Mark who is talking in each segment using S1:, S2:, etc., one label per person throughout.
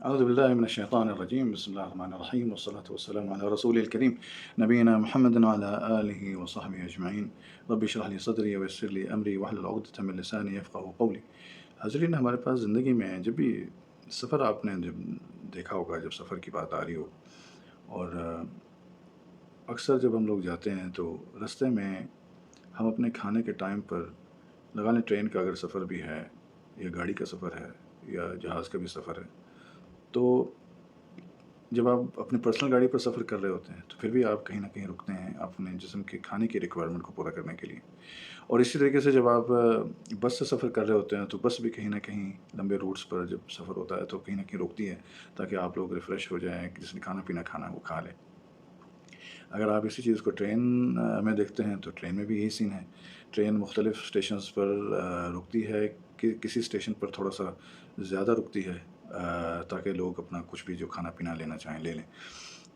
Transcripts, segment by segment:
S1: أعوذ بالله من الشيطان الرجيم بسم الله الرحمن الرحيم والصلاة والسلام على رسوله الكريم نبينا محمد وعلى آله وصحبه أجمعين رب اشرح لي صدري ويسر لي أمري واحلل عقدة من لساني يفقهوا قولي. حاضرین، ہمارے پاس زندگی میں جب بھی سفر آپ نے جب دیکھا ہوگا، جب سفر کی بات آ رہی ہو، اور اکثر جب ہم لوگ جاتے ہیں تو رستے میں ہم اپنے کھانے کے ٹائم پر لگا لیں، ٹرین کا اگر سفر بھی ہے یا گاڑی کا سفر ہے یا جہاز کا بھی سفر ہے، تو جب آپ اپنی پرسنل گاڑی پر سفر کر رہے ہوتے ہیں تو پھر بھی آپ کہیں نہ کہیں رکتے ہیں اپنے جسم کے کھانے کی ریکوائرمنٹ کو پورا کرنے کے لیے. اور اسی طریقے سے جب آپ بس سے سفر کر رہے ہوتے ہیں تو بس بھی کہیں نہ کہیں لمبے روٹس پر جب سفر ہوتا ہے تو کہیں نہ کہیں روکتی ہے تاکہ آپ لوگ ریفریش ہو جائیں، جس نے کھانا پینا کھانا ہے وہ کھا لیں. اگر آپ اسی چیز کو ٹرین میں دیکھتے ہیں تو ٹرین میں بھی یہی سین ہے. ٹرین مختلف اسٹیشنز پر رکتی ہے، کہ کسی اسٹیشن پر تھوڑا سا زیادہ رکتی ہے تاکہ لوگ اپنا کچھ بھی جو کھانا پینا لینا چاہیں لے لیں.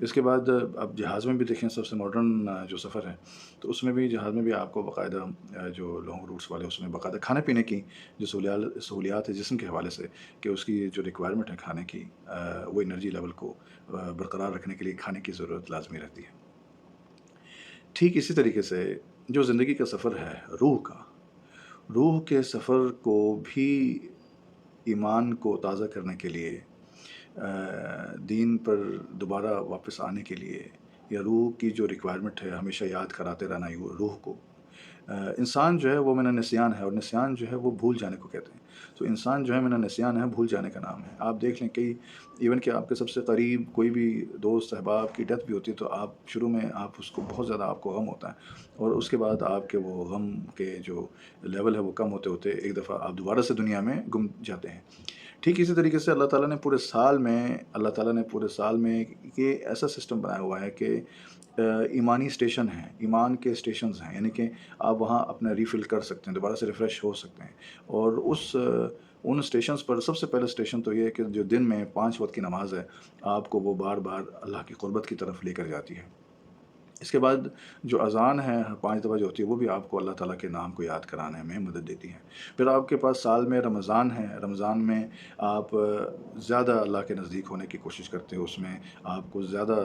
S1: اس کے بعد اب جہاز میں بھی دیکھیں، سب سے ماڈرن جو سفر ہے تو اس میں بھی جہاز میں بھی آپ کو باقاعدہ جو لانگ روٹس والے اس میں باقاعدہ کھانے پینے کی جو سہولیات ہے جسم کے حوالے سے، کہ اس کی جو ریکوائرمنٹ ہے کھانے کی، وہ انرجی لیول کو برقرار رکھنے کے لیے کھانے کی ضرورت لازمی رہتی ہے. ٹھیک اسی طریقے سے جو زندگی کا سفر ہے روح کے سفر کو بھی ایمان کو تازہ کرنے کے لیے، دین پر دوبارہ واپس آنے کے لیے، یا روح کی جو ریکوائرمنٹ ہے ہمیشہ یاد کراتے رہنا روح کو. انسان جو ہے وہ من النسیان ہے، اور نسیان جو ہے وہ بھول جانے کو کہتے ہیں. تو انسان جو ہے من النسیان ہے، بھول جانے کا نام ہے. آپ دیکھ لیں کئی ایون کہ آپ کے سب سے قریب کوئی بھی دوست احباب کی ڈیتھ بھی ہوتی ہے تو آپ شروع میں آپ اس کو بہت زیادہ آپ کو غم ہوتا ہے، اور اس کے بعد آپ کے وہ غم کے جو لیول ہے وہ کم ہوتے ہوتے ایک دفعہ آپ دوبارہ سے دنیا میں گم جاتے ہیں. ٹھیک اسی طریقے سے اللہ تعالیٰ نے پورے سال میں یہ ایسا سسٹم بنایا ہوا ہے کہ ایمانی اسٹیشن ہیں، ایمان کے اسٹیشنز ہیں، یعنی کہ آپ وہاں اپنا ریفل کر سکتے ہیں، دوبارہ سے ریفریش ہو سکتے ہیں. اور ان اسٹیشنز پر سب سے پہلا اسٹیشن تو یہ ہے کہ جو دن میں 5 وقت کی نماز ہے، آپ کو وہ بار بار اللہ کی قربت کی طرف لے کر جاتی ہے. اس کے بعد جو اذان ہے 5 دفعہ جو ہوتی ہے وہ بھی آپ کو اللہ تعالیٰ کے نام کو یاد کرانے میں مدد دیتی ہے. پھر آپ کے پاس سال میں رمضان ہے، رمضان میں آپ زیادہ اللہ کے نزدیک ہونے کی کوشش کرتے ہو. اس میں آپ کو زیادہ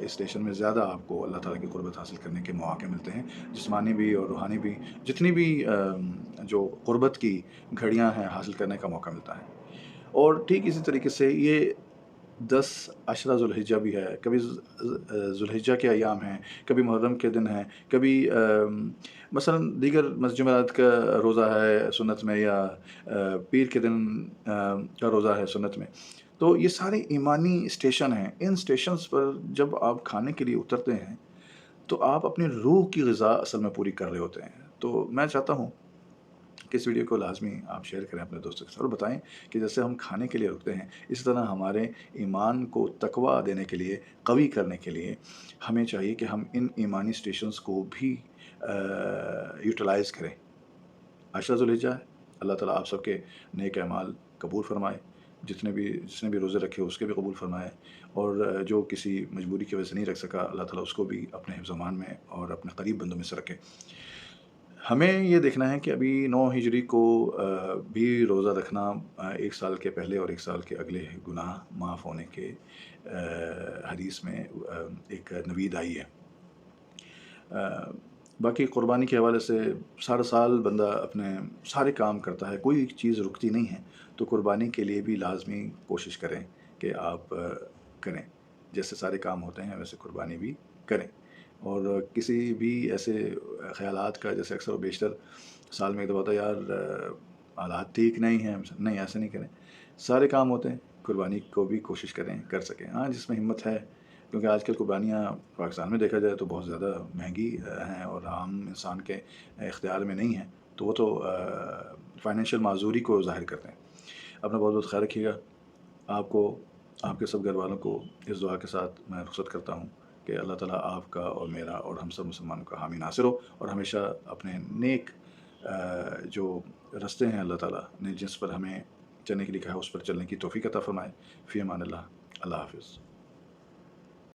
S1: اسٹیشن میں زیادہ آپ کو اللہ تعالیٰ کی قربت حاصل کرنے کے مواقع ملتے ہیں، جسمانی بھی اور روحانی بھی. جتنی بھی جو قربت کی گھڑیاں ہیں حاصل کرنے کا موقع ملتا ہے. اور ٹھیک اسی طریقے سے یہ 10 عشرہ ذوالحجہ بھی ہے. کبھی ذوالحجہ کے ایام ہیں، کبھی محرم کے دن ہیں، کبھی مثلا دیگر جمعرات کا روزہ ہے سنت میں، یا پیر کے دن کا روزہ ہے سنت میں. تو یہ سارے ایمانی اسٹیشن ہیں. ان اسٹیشنز پر جب آپ کھانے کے لیے اترتے ہیں تو آپ اپنی روح کی غذا اصل میں پوری کر رہے ہوتے ہیں. تو میں چاہتا ہوں کہ اس ویڈیو کو لازمی آپ شیئر کریں اپنے دوستوں کے ساتھ، اور بتائیں کہ جیسے ہم کھانے کے لیے رکتے ہیں اسی طرح ہمارے ایمان کو تقویٰ دینے کے لیے، قوی کرنے کے لیے ہمیں چاہیے کہ ہم ان ایمانی اسٹیشنز کو بھی یوٹیلائز کریں. عشرہ ذوالحجہ ہے، اللہ تعالیٰ آپ سب کے نیک اعمال قبول فرمائے. جس نے بھی روزے رکھے اس کے بھی قبول فرمائے، اور جو کسی مجبوری کی وجہ سے نہیں رکھ سکا اللہ تعالیٰ اس کو بھی اپنے حفظ و امان میں اور اپنے قریب بندوں میں سے رکھے. ہمیں یہ دیکھنا ہے کہ ابھی 9 ہجری کو بھی روزہ رکھنا 1 سال کے پہلے اور 1 سال کے اگلے گناہ معاف ہونے کے حدیث میں ایک نوید آئی ہے. باقی قربانی کے حوالے سے سارا سال بندہ اپنے سارے کام کرتا ہے، کوئی چیز رکتی نہیں ہے. تو قربانی کے لیے بھی لازمی کوشش کریں کہ آپ کریں. جیسے سارے کام ہوتے ہیں ویسے قربانی بھی کریں. اور کسی بھی ایسے خیالات کا، جیسے اکثر و بیشتر سال میں ایک دفعہ ہوتا ہے یار حالات ٹھیک نہیں ہیں، نہیں ایسے نہیں کریں. سارے کام ہوتے ہیں، قربانی کو بھی کوشش کریں کر سکیں. ہاں جس میں ہمت ہے، کیونکہ آج کل قربانیاں پاکستان میں دیکھا جائے تو بہت زیادہ مہنگی ہیں اور عام انسان کے اختیار میں نہیں ہیں، تو وہ تو فائنینشیل معذوری کو ظاہر کرتے ہیں. اپنا بہت بہت خیال رکھیے گا. آپ کو، آپ کے سب گھر والوں کو اس دعا کے ساتھ میں رخصت کرتا ہوں کہ اللہ تعالیٰ آپ کا اور میرا اور ہم سب مسلمانوں کا حامی ناصر ہو، اور ہمیشہ اپنے نیک جو رستے ہیں اللہ تعالیٰ نے جس پر ہمیں چلنے کے لیے کہا اس پر چلنے کی توفیق عطا فرمائے. فی امان اللہ. اللہ حافظ.